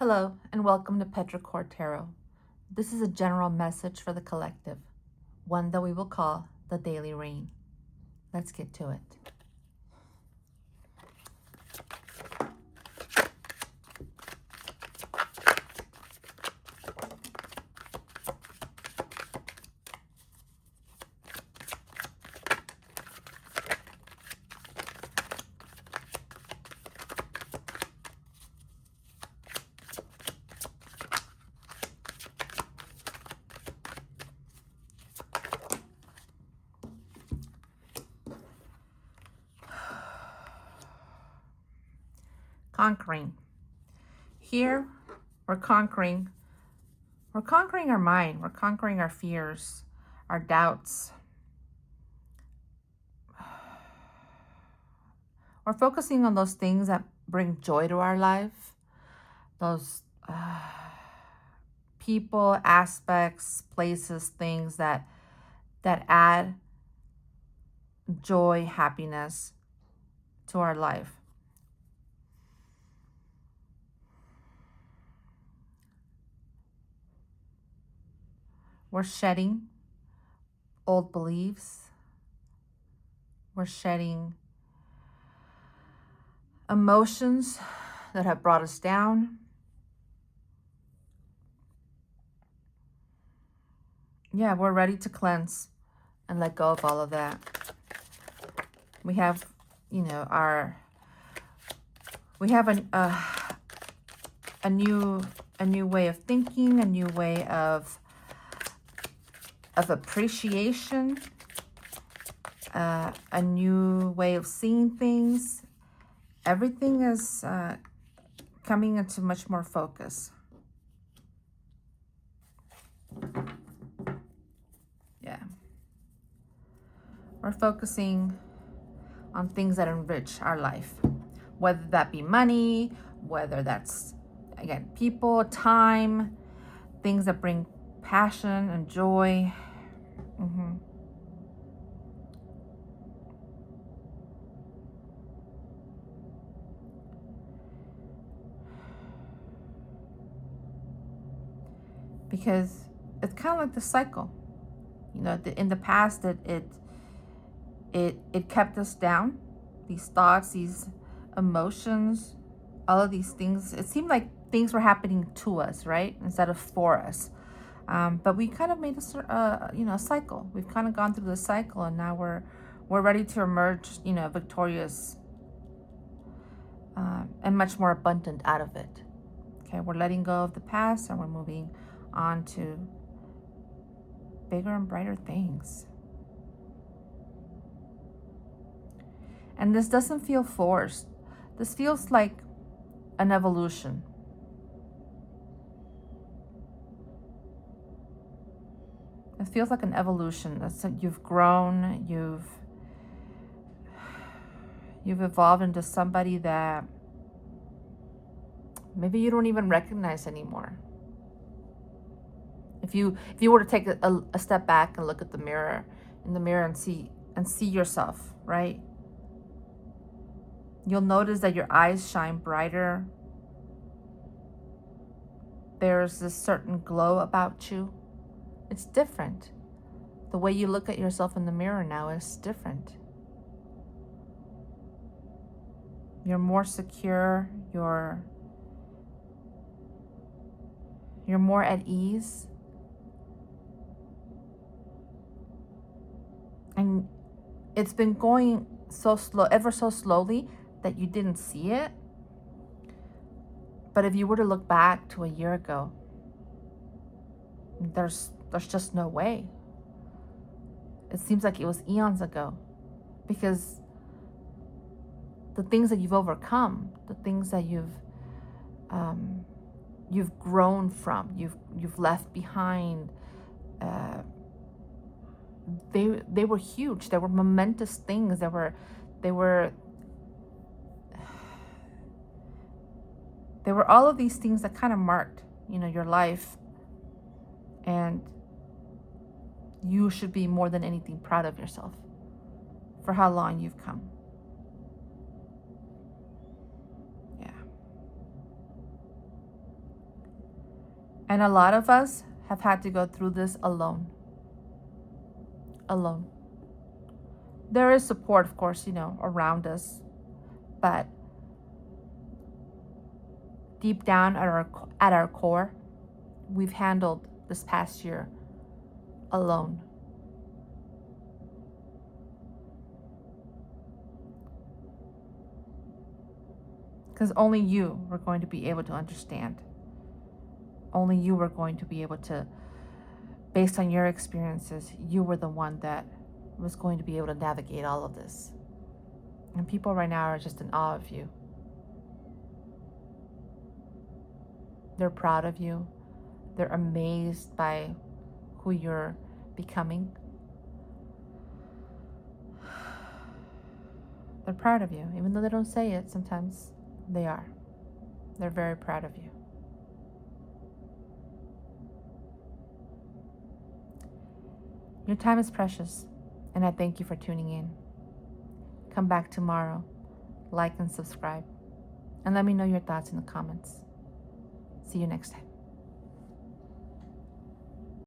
Hello, and welcome to Petrichor Tarot. This is a general message for the collective, one that we will call the Daily Rain. Let's get to it. Conquering. Here, we're conquering. We're conquering our mind. We're conquering our fears, our doubts. We're focusing on those things that bring joy to our life, those people, aspects, places, things that add joy, happiness to our life. We're shedding old beliefs. We're shedding emotions that have brought us down. Yeah, we're ready to cleanse and let go of all of that. We have, a new way of thinking, a new way of appreciation, a new way of seeing things. Everything is coming into much more focus. Yeah. We're focusing on things that enrich our life, whether that be money, whether that's, again, people, time, things that bring passion and joy. Because it's kind of like the cycle. In the past, it kept us down. These thoughts, these emotions, all of these things. It seemed like things were happening to us, right, instead of for us. But we kind of made a cycle. We've kind of gone through the cycle, and now we're ready to emerge, victorious and much more abundant out of it. Okay, we're letting go of the past, and we're moving on to bigger and brighter things. And this doesn't feel forced. This feels like an evolution. It feels like an evolution. That's like you've grown, you've evolved into somebody that maybe you don't even recognize anymore. If you were to take a step back and look at the mirror, and see yourself, right? You'll notice that your eyes shine brighter. There's this certain glow about you. It's different. The way you look at yourself in the mirror now is different. You're more secure. You're more at ease. And it's been going so slow, ever so slowly, that you didn't see it. But if you were to look back to a year ago, there's just no way. It seems like it was eons ago, because the things that you've overcome, the things that you've grown from, you've left behind, they were huge. They were momentous things. They were all of these things that kind of marked, your life. And you should be more than anything proud of yourself for how long you've come. Yeah. And a lot of us have had to go through this alone. Alone. There is support, of course, around us. But deep down at our core, we've handled this past year alone. Because only you were going to be able to understand. Only you were going to be able to, based on your experiences, you were the one that was going to be able to navigate all of this. And people right now are just in awe of you. They're proud of you. They're amazed by who you're becoming. They're proud of you, even though they don't say it sometimes. They are. They're very proud of you. Your time is precious, and I thank you for tuning in. Come back tomorrow, like and subscribe, and let me know your thoughts in the comments. See you next time.